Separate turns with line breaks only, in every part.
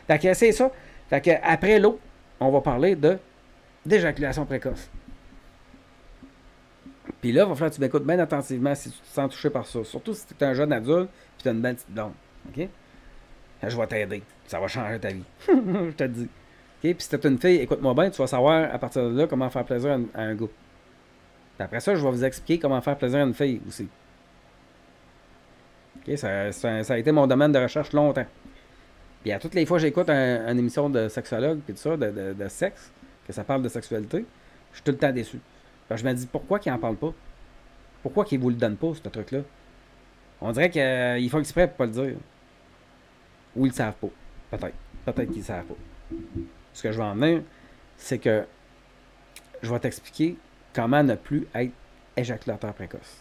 Fait que c'est ça. Fait que après l'eau, on va parler d'éjaculation précoce. Puis là, il va falloir que tu m'écoutes bien attentivement si tu te sens touché par ça. Surtout si tu es un jeune adulte et tu as une belle petite blonde. OK? Je vais t'aider. Ça va changer ta vie. Je te le dis. OK? Puis si tu es une fille, écoute-moi bien, tu vas savoir à partir de là comment faire plaisir à un gars. Puis après ça, je vais vous expliquer comment faire plaisir à une fille aussi. OK? Ça a été mon domaine de recherche longtemps. Puis à toutes les fois que j'écoute une émission de sexologue puis tout ça, de sexe, que ça parle de sexualité, je suis tout le temps déçu. Je me dis, pourquoi qu'ils en parlent pas? Pourquoi qu'ils vous le donnent pas, ce truc-là? On dirait qu'ils font exprès pour pas le dire. Ou ils le savent pas. Peut-être. Peut-être qu'ils le savent pas. Ce que je vais en venir, c'est que je vais t'expliquer comment ne plus être éjaculateur précoce.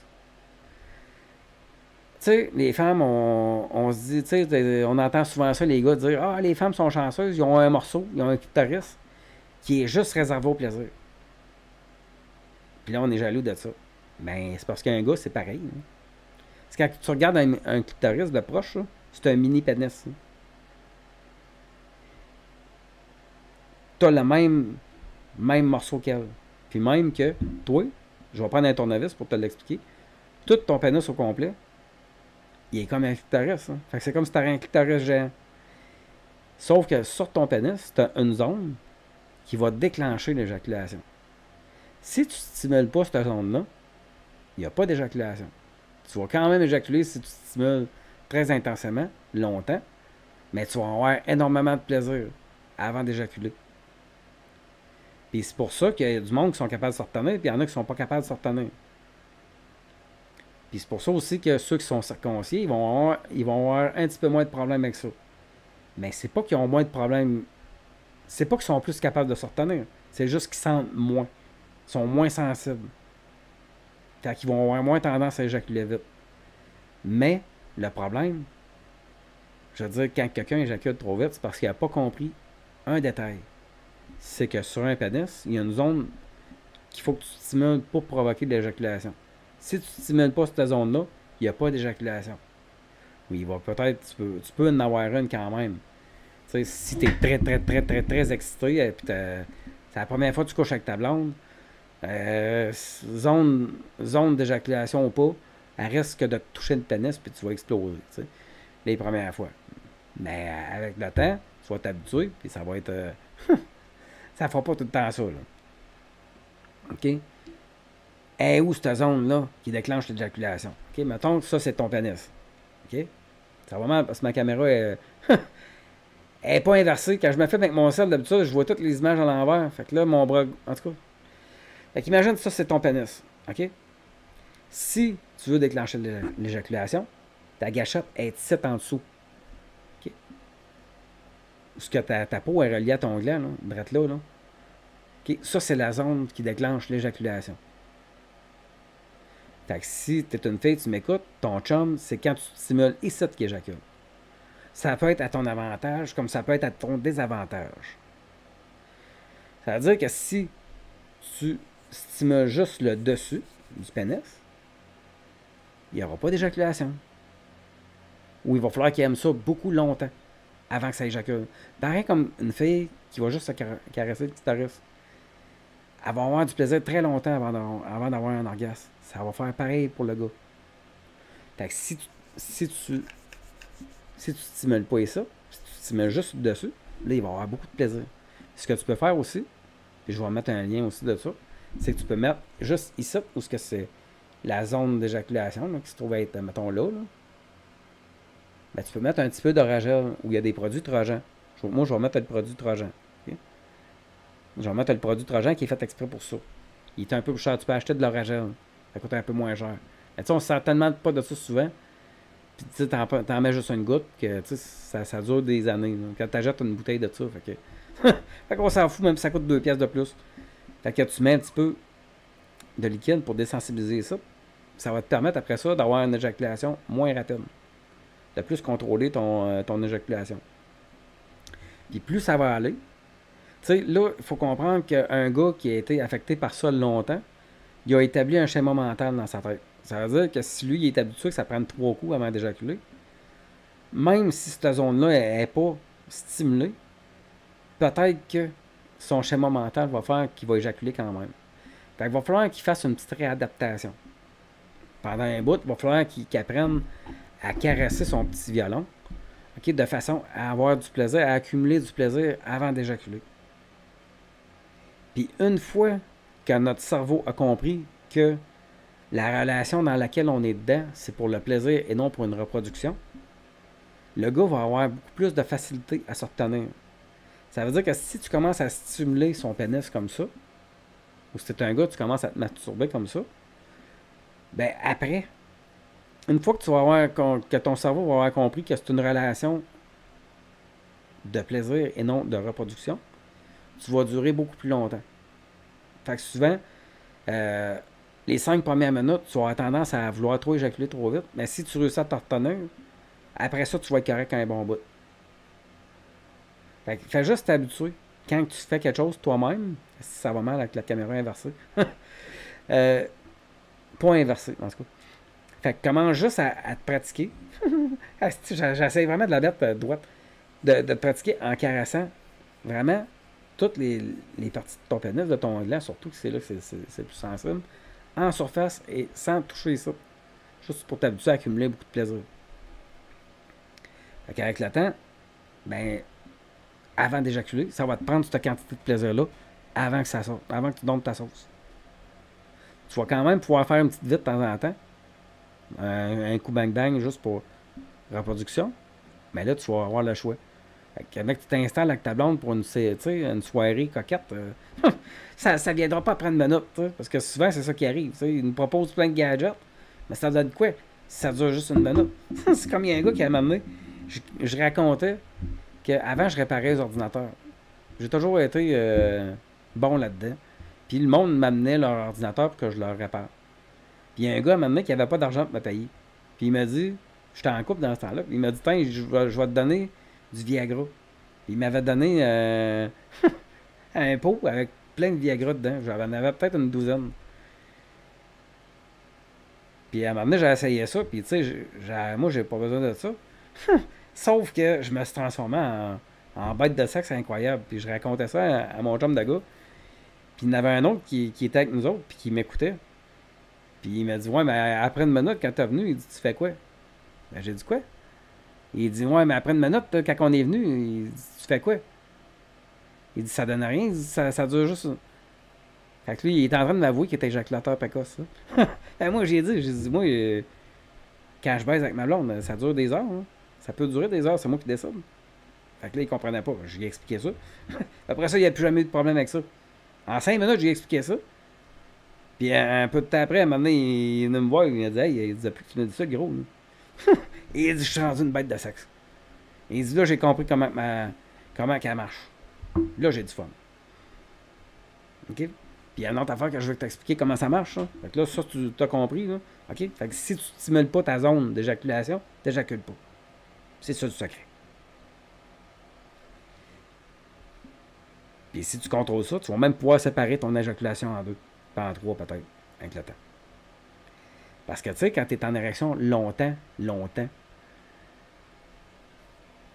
Tu sais, les femmes, on se dit, tu sais, on entend souvent ça, les gars dire, ah, les femmes sont chanceuses, ils ont un morceau, ils ont un clitoris qui est juste réservé au plaisir. Puis là, on est jaloux de ça. Ben, c'est parce qu'un gars, c'est pareil. Hein. C'est quand tu regardes un clitoris de proche, c'est un mini pénis. Tu as le même morceau qu'elle. Puis même que toi, je vais prendre un tournevis pour te l'expliquer, tout ton pénis au complet, il est comme un clitoris. Hein. Fait que c'est comme si tu avais un clitoris géant. Sauf que sur ton pénis, tu as une zone qui va déclencher l'éjaculation. Si tu ne stimules pas cette zone-là, il n'y a pas d'éjaculation. Tu vas quand même éjaculer si tu stimules très intensément, longtemps, mais tu vas avoir énormément de plaisir avant d'éjaculer. Puis c'est pour ça qu'il y a du monde qui sont capables de se retenir, puis il y en a qui ne sont pas capables de se retenir. Puis c'est pour ça aussi que ceux qui sont circoncis, ils vont avoir un petit peu moins de problèmes avec ça. Mais c'est pas qu'ils ont moins de problèmes. C'est pas qu'ils sont plus capables de se retenir. C'est juste qu'ils sentent moins. Ils sont moins sensibles. Fait qu'ils vont avoir moins tendance à éjaculer vite. Mais le problème, je veux dire, quand quelqu'un éjacule trop vite, c'est parce qu'il n'a pas compris un détail. C'est que sur un pénis, il y a une zone qu'il faut que tu stimules pour provoquer de l'éjaculation. Si tu ne stimules pas cette zone-là, il n'y a pas d'éjaculation. Oui, il va peut-être, tu peux en avoir une quand même. Tu sais, si tu es très, très, très, très, très excité, et puis c'est la première fois que tu couches avec ta blonde, zone d'éjaculation ou pas, elle risque de te toucher le pénis puis tu vas exploser, tu sais, les premières fois. Mais avec le temps, tu vas t'habituer puis ça va être... ça fera pas tout le temps ça, là. OK? Et où cette zone-là qui déclenche l'éjaculation? OK? Mettons que ça, c'est ton pénis. OK? Ça va mal parce que ma caméra est... elle n'est pas inversée. Quand je me fais avec mon sel, d'habitude, je vois toutes les images à l'envers. Fait que là, mon bras... En tout cas... Fait qu'imagine ça, c'est ton pénis. OK? Si tu veux déclencher l'éjaculation, ta gâchette est ici en dessous. OK? Parce que ta peau est reliée à ton gland, là, drette là. OK? Ça, c'est la zone qui déclenche l'éjaculation. Fait que si tu es une fille, tu m'écoutes, ton chum, c'est quand tu stimules ici qui éjacule. Ça peut être à ton avantage, comme ça peut être à ton désavantage. Ça veut dire que si tu stimules juste le dessus du pénis, il n'y aura pas d'éjaculation. Ou il va falloir qu'il aime ça beaucoup longtemps avant que ça éjacule. Pareil comme une fille qui va juste se caresser le clitoris. Elle va avoir du plaisir très longtemps avant d'avoir un orgasme. Ça va faire pareil pour le gars. Fait que si tu stimules pas ça, si tu stimules juste dessus, là, il va avoir beaucoup de plaisir. Ce que tu peux faire aussi, puis je vais mettre un lien aussi de ça, c'est que tu peux mettre juste ici, où ce que c'est la zone d'éjaculation, là, qui se trouve être, mettons là. Ben, tu peux mettre un petit peu d'oragel, où il y a des produits Trojan. Moi, je vais mettre le produit Trojan. Okay? Je vais mettre le produit Trojan qui est fait exprès pour ça. Il est un peu plus cher. Tu peux acheter de l'oragel. Ça coûte un peu moins cher. Mais tu sais, on ne sert tellement pas de ça souvent. Puis tu sais, t'en mets juste une goutte, que ça dure des années. Là. Quand tu achètes une bouteille de ça, fait que... fait qu'on s'en fout, même si ça coûte 2 pièces de plus. Fait que tu mets un petit peu de liquide pour désensibiliser ça. Ça va te permettre après ça d'avoir une éjaculation moins rapide. De plus contrôler ton éjaculation. Puis plus ça va aller. Tu sais, là, il faut comprendre qu'un gars qui a été affecté par ça longtemps, il a établi un schéma mental dans sa tête. Ça veut dire que si lui, il est habitué que ça prenne 3 coups avant d'éjaculer, même si cette zone-là n'est pas stimulé, peut-être que son schéma mental va faire qu'il va éjaculer quand même. Fait qu'il va falloir qu'il fasse une petite réadaptation. Pendant un bout, il va falloir qu'il apprenne à caresser son petit violon, ok, de façon à avoir du plaisir, à accumuler du plaisir avant d'éjaculer. Puis une fois que notre cerveau a compris que la relation dans laquelle on est dedans, c'est pour le plaisir et non pour une reproduction, le gars va avoir beaucoup plus de facilité à se retenir. Ça veut dire que si tu commences à stimuler son pénis comme ça, ou si t'es un gars, tu commences à te masturber comme ça, ben après, une fois que tu vas avoir que ton cerveau va avoir compris que c'est une relation de plaisir et non de reproduction, tu vas durer beaucoup plus longtemps. Fait que souvent, les 5 premières minutes, tu vas avoir tendance à vouloir trop éjaculer trop vite, mais si tu réussis à te retenir, après ça, tu vas être correct un bon bout. Fait que fais juste t'habituer. Quand tu fais quelque chose toi-même, si ça va mal avec la caméra inversée, pas inversée, en tout cas. Fait que commence juste à te pratiquer. J'essaie vraiment de la mettre droite. De te pratiquer en caressant vraiment toutes les parties de ton pénis, de ton gland, surtout que c'est là que c'est plus sensible, en surface et sans toucher ça. Juste pour t'habituer à accumuler beaucoup de plaisir. Fait qu'avec le temps, ben, avant d'éjaculer, ça va te prendre cette quantité de plaisir-là avant que ça sorte, avant que tu donnes ta sauce. Tu vas quand même pouvoir faire une petite vite de temps en temps. Un coup bang-bang juste pour reproduction. Mais là, tu vas avoir le choix. Fait que tu t'installes avec ta blonde pour une soirée coquette, ça ne viendra pas après une minute. Parce que souvent, c'est ça qui arrive. Ils nous proposent plein de gadgets. Mais ça donne quoi si ça dure juste une minute? C'est comme il y a un gars qui m'a amené. Je racontais qu'avant, je réparais les ordinateurs. J'ai toujours été bon là-dedans. Puis le monde m'amenait leur ordinateur pour que je leur répare. Puis il y a un gars m'amenait qui n'avait pas d'argent pour me payer. Puis il m'a dit, j'étais en couple dans ce temps-là, puis il m'a dit, tiens, je vais te donner du Viagra. Puis il m'avait donné un pot avec plein de Viagra dedans. J'en avais peut-être une douzaine. Puis à un moment donné, j'ai essayé ça, puis tu sais, moi, j'ai pas besoin de ça. Sauf que je me suis transformé en bête de sexe incroyable. Puis je racontais ça à mon chum de gars. Puis il y en avait un autre qui était avec nous autres, puis qui m'écoutait. Puis il m'a dit, ouais, mais après une minute, quand t'es venu, il dit, tu fais quoi? Ben, j'ai dit, quoi? Il dit, ouais, mais après une minute, quand on est venu, il dit, tu fais quoi? Il dit, ça donne rien, il dit, ça dure juste. Fait que lui, il est en train de m'avouer qu'il était éjaculateur précoce. Ben, moi, j'ai dit, moi, quand je baise avec ma blonde, ça dure des heures. Hein. Ça peut durer des heures, c'est moi qui décide. Fait que là, il comprenait pas. Je lui ai expliqué ça. Après ça, il n'y a plus jamais eu de problème avec ça. En 5 minutes, je lui ai expliqué ça. Puis un peu de temps après, à un moment donné, il est venu me voir, il m'a dit, hey, il dit, depuis que tu m'as dit ça, gros. Et il dit, je suis rendu une bête de sexe. Et il dit, là, j'ai compris comment qu'elle marche. Là, j'ai du fun. OK? Puis il y a une autre affaire que je veux t'expliquer comment ça marche, ça. Fait que là, ça, tu as compris, là. OK? Fait que si tu ne stimules pas ta zone d'éjaculation, t'éjacules pas. C'est ça du secret. Puis si tu contrôles ça, tu vas même pouvoir séparer ton éjaculation en deux. Pas en trois, peut-être, avec le temps. Parce que, tu sais, quand tu es en érection longtemps,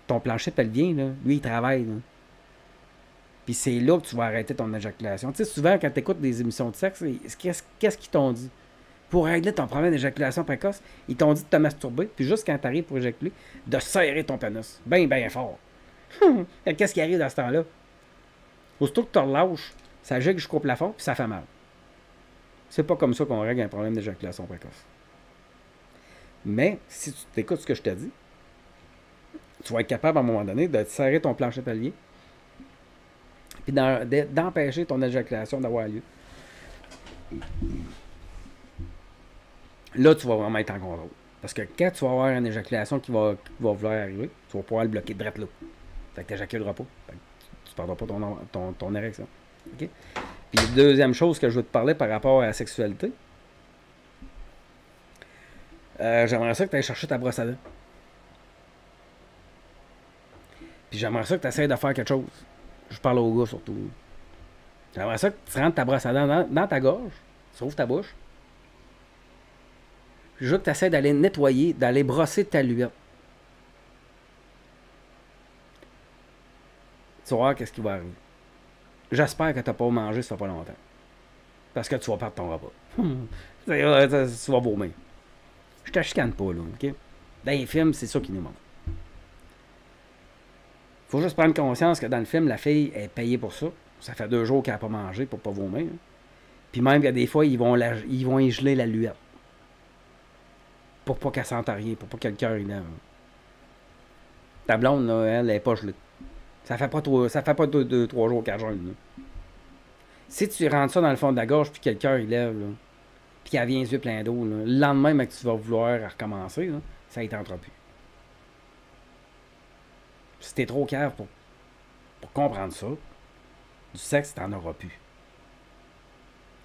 ton plancher pelvien, là, lui, il travaille. Là. Puis c'est là que tu vas arrêter ton éjaculation. Tu sais, souvent, quand tu écoutes des émissions de sexe, qu'est-ce qu'ils t'ont dit? Pour régler ton problème d'éjaculation précoce, ils t'ont dit de te masturber, puis juste quand tu arrives pour éjaculer, de serrer ton pénis. Bien, bien fort. Qu'est-ce qui arrive dans ce temps-là? Aussitôt que tu relâches, ça gicle jusqu'au plafond, puis ça fait mal. C'est pas comme ça qu'on règle un problème d'éjaculation précoce. Mais, si tu t'écoutes ce que je te dis, tu vas être capable à un moment donné de serrer ton plancher pelvien puis d'empêcher ton éjaculation d'avoir lieu. Là, tu vas vraiment être en contrôle. Parce que quand tu vas avoir une éjaculation qui va vouloir arriver, tu vas pouvoir le bloquer direct là. Fait que tu n'éjaculeras pas. Fait que tu ne perdras pas ton érection. OK? Puis, deuxième chose que je veux te parler par rapport à la sexualité, j'aimerais ça que tu ailles chercher ta brosse à dents. Puis j'aimerais ça que tu essaies de faire quelque chose. Je parle aux gars surtout. J'aimerais ça que tu rentres ta brosse à dents dans ta gorge, tu ouvres ta bouche. Puis je veux que tu essaies d'aller nettoyer, d'aller brosser ta luette. tu vas voir qu'est-ce qui va arriver. J'espère que tu n'as pas mangé ça fait pas longtemps. Parce que tu vas perdre ton repas. Tu vas vomir. Je te chicane pas, là, OK? Dans les films, c'est ça qui nous manque. Faut juste prendre conscience que dans le film, la fille est payée pour ça. Ça fait 2 jours qu'elle n'a pas mangé pour pas vomir. Puis même qu'il y a des fois, ils vont y geler la luette. Pour pas qu'elle sente rien, pour pas que le cœur il lève. Ta blonde, là, elle est pas gelée. Ça fait pas 2, 3 jours qu'elle gèle, là. Si tu rentres ça dans le fond de la gorge puis que le cœur il lève, là, puis qu'elle vient les yeux pleins d'eau, là, le lendemain, mais que tu vas vouloir recommencer, là, ça ne tentera plus. Si t'es trop cave pour comprendre ça, du sexe, t'en auras plus.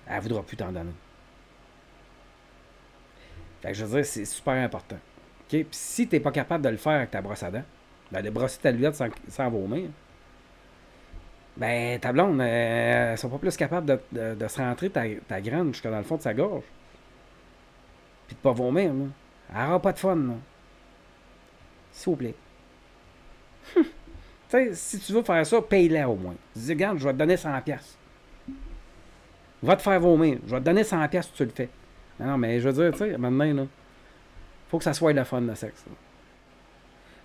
Elle ne voudra plus t'en donner. Fait que je veux dire, c'est super important. Okay? Puis si t'es pas capable de le faire avec ta brosse à dents, de brosser ta luette sans vomir, ben ta blonde, elle sont pas plus capables de se rentrer ta graine jusqu'à dans le fond de sa gorge. Puis de pas vomir, là. Elle n'aura pas de fun, là. S'il vous plaît. Tu sais, si tu veux faire ça, paye-la au moins. Dis, regarde, je vais te donner 100$. Va te faire vomir. Je vais te donner 100$ si tu le fais. Non, mais je veux dire, tu sais, maintenant, là, faut que ça soit le fun, le sexe. Là.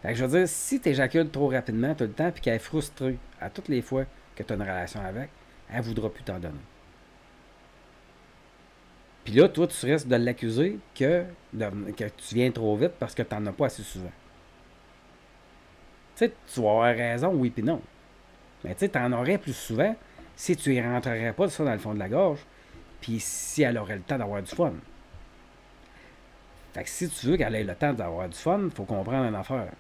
Fait que je veux dire, si tu éjacules trop rapidement tout le temps, puis qu'elle est frustrée à toutes les fois que tu as une relation avec, elle ne voudra plus t'en donner. Puis là, toi, tu risques de l'accuser que tu viens trop vite parce que tu n'en as pas assez souvent. Tu sais, tu vas avoir raison, oui puis non. Mais tu sais, tu en aurais plus souvent si tu y rentrerais pas ça dans le fond de la gorge, puis si elle aurait le temps d'avoir du fun. Fait que si tu veux qu'elle ait le temps d'avoir du fun, il faut comprendre une affaire.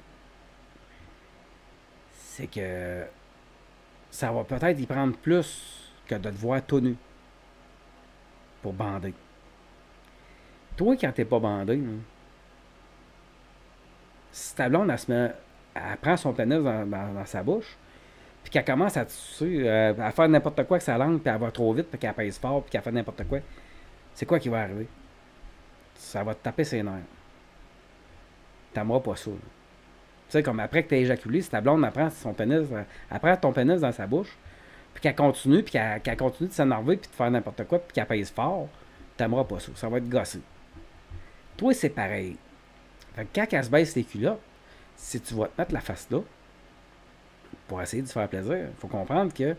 C'est que ça va peut-être y prendre plus que de te voir tout nu pour bander. Toi, quand t'es pas bandé, là, si ta blonde, elle prend son pénis dans sa bouche, puis qu'elle commence à tisser, à faire n'importe quoi avec sa langue, puis elle va trop vite, puis qu'elle pèse fort, puis qu'elle fait n'importe quoi, c'est quoi qui va arriver? Ça va te taper ses nerfs. T'aimeras pas ça. Tu sais, comme après que t'as éjaculé, si ta blonde prend ton pénis dans sa bouche, puis qu'elle continue de s'énerver, puis de faire n'importe quoi, puis qu'elle pèse fort, t'aimeras pas ça. Ça va être gossé. Toi, c'est pareil. Fait que quand elle se baisse les culottes, si tu vas te mettre la face là, pour essayer de se faire plaisir, il faut comprendre que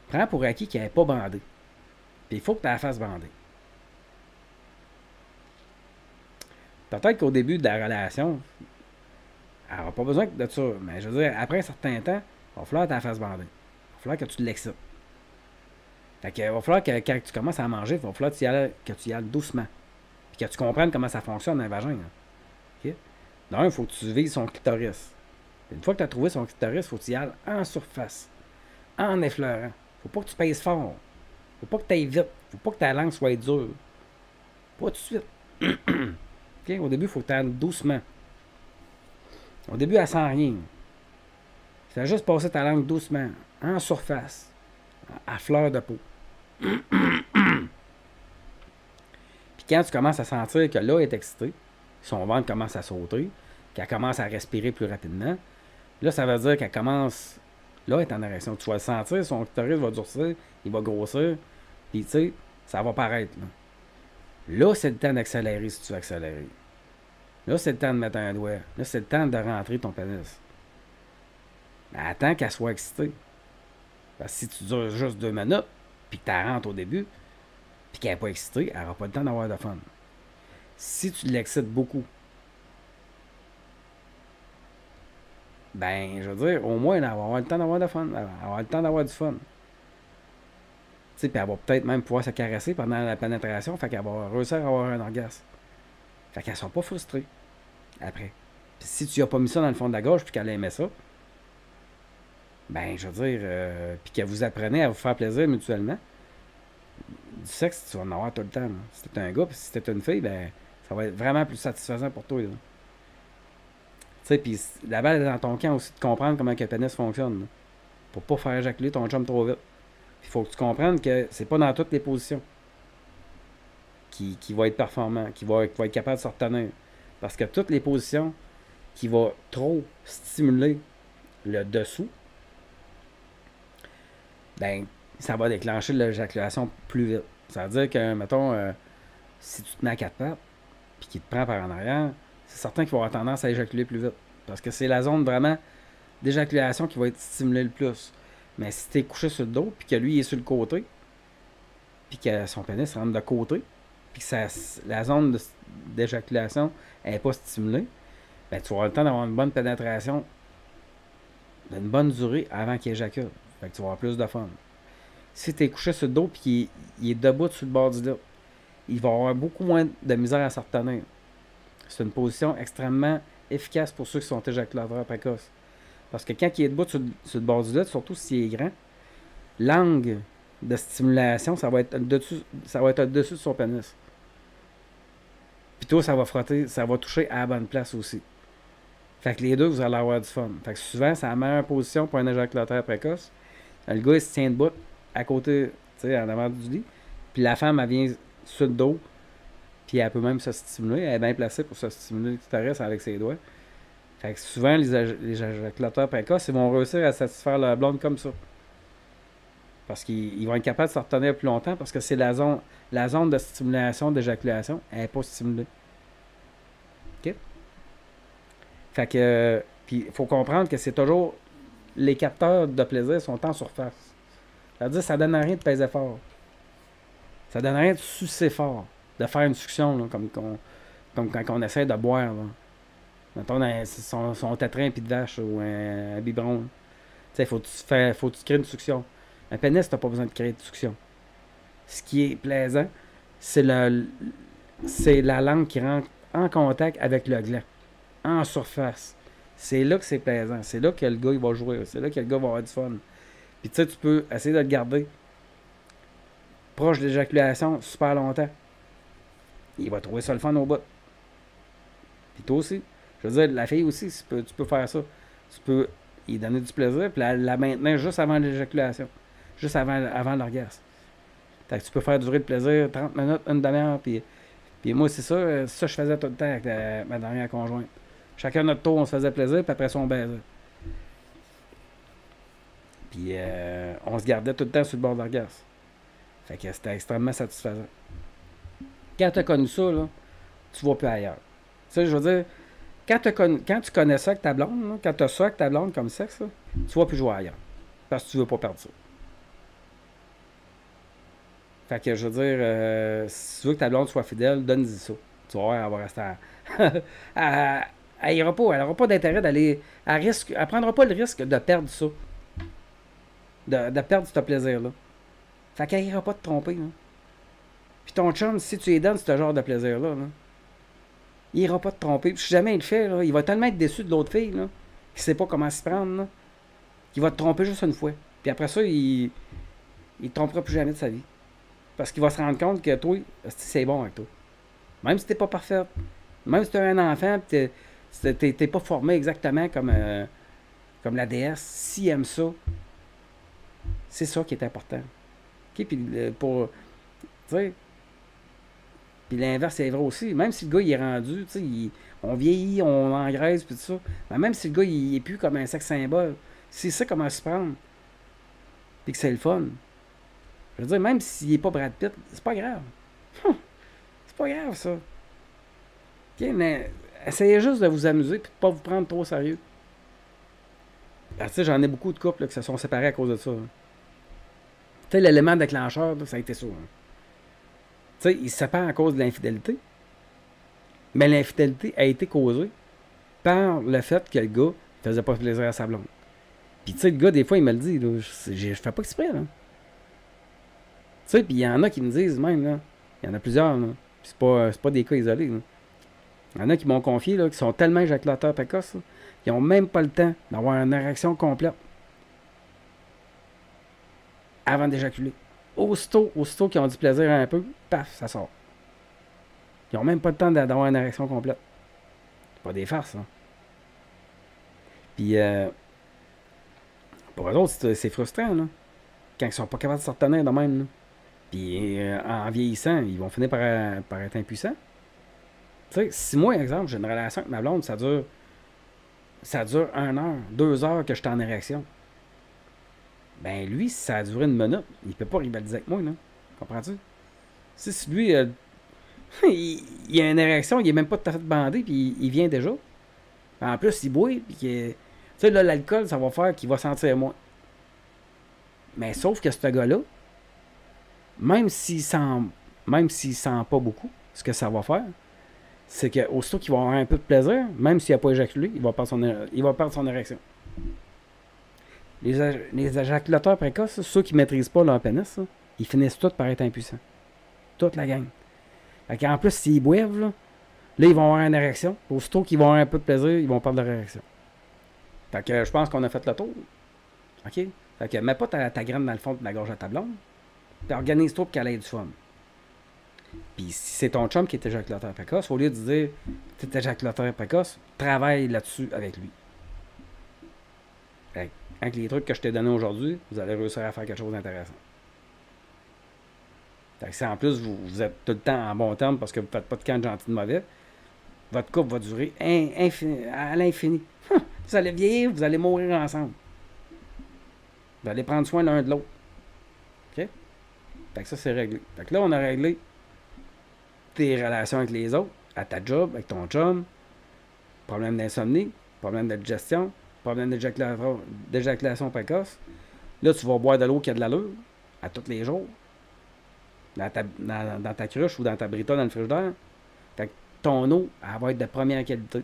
prends pour acquis qu'elle n'est pas bandée. Puis il faut que tu la fasses bander. Peut-être qu'au début de la relation, elle n'aura pas besoin de ça. Mais je veux dire, après un certain temps, il va falloir que tu la fasses bander. Il va falloir que tu l'excites. Fait qu'il va falloir que quand tu commences à manger, il va falloir que tu y ailles doucement. Puis que tu comprennes comment ça fonctionne dans le vagin. Okay? Donc, il faut que tu vises son clitoris. Une fois que tu as trouvé son clitoris, il faut que tu y ailles en surface, en effleurant. Faut pas que tu pèses fort. Faut pas que tu ailles vite. Faut pas que ta langue soit dure. Pas tout de suite. Okay? Au début, il faut que tu ailles doucement. Au début, elle sent rien. Tu vas juste passer ta langue doucement, en surface, à fleur de peau. Puis quand tu commences à sentir que là, elle est excitée, son ventre commence à sauter, qu'elle commence à respirer plus rapidement, là, ça veut dire qu'elle commence... Là, elle est en érection. Tu vas le sentir, son clitoris va durcir, il va grossir, puis tu sais, ça va paraître. Là, c'est le temps d'accélérer si tu veux accélérer. Là, c'est le temps de mettre un doigt. Là, c'est le temps de rentrer ton pénis. Mais attends qu'elle soit excitée. Parce que si tu dures juste 2 minutes, puis que tu la rentres au début, puis qu'elle n'est pas excitée, elle n'aura pas le temps d'avoir de fun. Si tu l'excites beaucoup, ben, je veux dire, au moins, elle va avoir le temps d'avoir de fun. Elle va avoir le temps d'avoir du fun. Tu sais, puis elle va peut-être même pouvoir se caresser pendant la pénétration, fait qu'elle va réussir à avoir un orgasme. Fait qu'elle ne sera pas frustrée après. Puis si tu n'as pas mis ça dans le fond de la gorge, puis qu'elle aimait ça, ben, je veux dire, puis que vous apprenez à vous faire plaisir mutuellement, du sexe, tu vas en avoir tout le temps. Là. Si t'es un gars, puis si t'es une fille, ben, ça va être vraiment plus satisfaisant pour toi. Tu sais, puis la balle est dans ton camp aussi de comprendre comment que le pénis fonctionne. Là, pour pas faire éjaculer ton chum trop vite. Il faut que tu comprennes que c'est pas dans toutes les positions qui va être performant, qui va être capable de se retenir. Parce que toutes les positions qui vont trop stimuler le dessous, ben, ça va déclencher l'éjaculation plus vite. Ça veut dire que, mettons, si tu te mets à quatre pattes, puis qu'il te prend par en arrière, c'est certain qu'il va avoir tendance à éjaculer plus vite. Parce que c'est la zone vraiment d'éjaculation qui va être stimulée le plus. Mais si tu es couché sur le dos, puis que lui il est sur le côté, puis que son pénis rentre de côté, puis que la zone d'éjaculation n'est pas stimulée, ben, tu vas avoir le temps d'avoir une bonne pénétration d'une bonne durée avant qu'il éjacule. Fait que tu vas avoir plus de fun. Si tu es couché sur le dos puis qu'il est debout sur le bord du lit, il va avoir beaucoup moins de misère à se retenir. C'est une position extrêmement efficace pour ceux qui sont éjaculateurs précoces. Parce que quand il est debout sur le bord du lit, surtout s'il est grand, l'angle de stimulation, ça va être au-dessus de son pénis. Puis toi, ça va frotter, ça va toucher à la bonne place aussi. Fait que les deux, vous allez avoir du fun. Fait que souvent, c'est la meilleure position pour un éjaculateur précoce. Le gars, il se tient debout à côté, tu sais, en avant du lit. Puis la femme, elle vient sur le dos. Puis elle peut même se stimuler. Elle est bien placée pour se stimuler tout le reste avec ses doigts. Fait que souvent, les éjaculateurs précoces, ils vont réussir à satisfaire leur blonde comme ça. Parce qu'ils vont être capables de se retenir plus longtemps parce que c'est la zone de stimulation, d'éjaculation, elle n'est pas stimulée. OK? Fait que, puis il faut comprendre que c'est toujours, les capteurs de plaisir sont en surface. C'est-à-dire ça donne rien de peser fort. Ça donne rien de sucer fort, de faire une succion, là, comme quand on essaie de boire. Là. Mettons, son tétrin puis de vache ou un biberon. Tu sais, faut que tu crées une succion. Un pénis, t'as pas besoin de créer de succion. Ce qui est plaisant, c'est la langue qui rentre en contact avec le gland, en surface. C'est là que c'est plaisant. C'est là que le gars il va jouer. C'est là que le gars va avoir du fun. Puis tu sais, tu peux essayer de le garder proche de l'éjaculation super longtemps. Il va trouver ça le fun au bout. Puis toi aussi. Je veux dire, la fille aussi, tu peux faire ça. Tu peux y donner du plaisir, puis la maintenir juste avant l'éjaculation. Juste avant l'orgasme. Fait que tu peux faire durer le plaisir 30 minutes, une demi-heure, puis moi, c'est ça je faisais tout le temps avec ma dernière conjointe. Chacun notre tour, on se faisait plaisir, puis après ça, on baisait. Puis on se gardait tout le temps sur le bord de l'orgasme. Fait que c'était extrêmement satisfaisant. Quand tu as connu ça, là, tu vas plus ailleurs. Tu sais, je veux dire, quand tu connais ça avec ta blonde, là, quand tu as ça avec ta blonde comme sexe, là, tu vas plus jouer ailleurs. Parce que tu veux pas perdre ça. Fait que je veux dire, si tu veux que ta blonde soit fidèle, donne-y ça. Tu vas voir, elle va rester elle n'aura pas d'intérêt d'aller. Elle prendra pas le risque de perdre ça. De perdre ce plaisir-là. Fait qu'elle ira pas te tromper. Là. Puis ton chum, si tu lui donnes ce genre de plaisir-là, là, il ira pas te tromper. Puis si jamais il le fait, là, il va tellement être déçu de l'autre fille, là, qu'il sait pas comment s'y prendre, là, qu'il va te tromper juste une fois. Puis après ça, il te trompera plus jamais de sa vie. Parce qu'il va se rendre compte que toi, c'est bon avec toi. Même si t'es pas parfaite. Même si t'as un enfant, t'es pas formé exactement comme la déesse. S'il aime ça, c'est ça qui est important. OK? Puis pour. Tu sais. Puis l'inverse est vrai aussi. Même si le gars il est rendu, tu sais, on vieillit, on engraisse, puis tout ça. Mais même si le gars il est plus comme un sexe symbole, c'est ça comment se prendre. Puis que c'est le fun. Je veux dire, même s'il n'est pas Brad Pitt, c'est pas grave. C'est pas grave, ça. OK, mais essayez juste de vous amuser et de ne pas vous prendre trop au sérieux. Tu sais, j'en ai beaucoup de couples là, qui se sont séparés à cause de ça. Tu sais, l'élément déclencheur, là, ça a été ça. Hein. Tu sais, ils se séparent à cause de l'infidélité. Mais l'infidélité a été causée par le fait que le gars faisait pas plaisir à sa blonde. Puis tu sais, le gars, des fois, il me le dit, là, je fais pas exprès, là. Tu sais, puis il y en a qui me disent même, là, il y en a plusieurs, là, puis c'est pas des cas isolés, là. Il y en a qui m'ont confié, là, qui sont tellement éjaculateurs précoces, là, ils n'ont même pas le temps d'avoir une érection complète avant d'éjaculer. Aussitôt qu'ils ont du plaisir un peu, paf, ça sort. Ils n'ont même pas le temps d'avoir une érection complète. C'est pas des farces, hein. Puis, pour eux autres, c'est frustrant, là, quand ils sont pas capables de se retenir de même, là. Puis en vieillissant, ils vont finir par être impuissants. Tu sais, si moi, exemple, j'ai une relation avec ma blonde, ça dure 1 heure, 2 heures que je suis en érection. Ben lui, si ça a duré une minute, il peut pas rivaliser avec moi, là. Comprends-tu? Si lui, il a une érection, il est même pas tout à fait bandé, puis il vient déjà. En plus, il boit, puis tu sais, là, l'alcool, ça va faire qu'il va sentir moins. Mais sauf que ce gars-là, même s'il sent, même s'il sent pas beaucoup, ce que ça va faire, c'est que aussitôt qu'il va avoir un peu de plaisir, même s'il n'a pas éjaculé, il va perdre son érection. Les éjaculateurs précoces, ceux qui ne maîtrisent pas leur pénis, là, ils finissent tous par être impuissants. Toute la gang. En plus, s'ils boivent, là, ils vont avoir une érection. Aussitôt qu'ils vont avoir un peu de plaisir, ils vont perdre leur érection. Fait que je pense qu'on a fait le tour. OK? Fait que mets pas ta graine dans le fond de la gorge à ta blonde. Puis organise-toi pour qu'elle ait du fun. Puis si c'est ton chum qui est éjaculateur précoce, au lieu de dire tu es éjaculateur précoce, travaille là-dessus avec lui. Fait que, avec les trucs que je t'ai donnés aujourd'hui, vous allez réussir à faire quelque chose d'intéressant. Fait que si en plus vous êtes tout le temps en bon terme parce que vous ne faites pas de camp de gentil de mauvais, votre couple va durer à l'infini. Vous allez vieillir, vous allez mourir ensemble. Vous allez prendre soin l'un de l'autre. OK? Fait que ça, c'est réglé. Fait que là, on a réglé tes relations avec les autres, à ta job, avec ton chum, problème d'insomnie, problème de digestion, problème d'éjaculation précoce. Là, tu vas boire de l'eau qui a de l'allure à tous les jours, dans ta cruche ou dans ta brita dans le frigidaire. Fait que ton eau, elle va être de première qualité.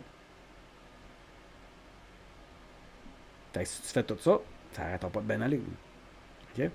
Fait que si tu fais tout ça, ça n'arrêtera pas de bien aller. OK?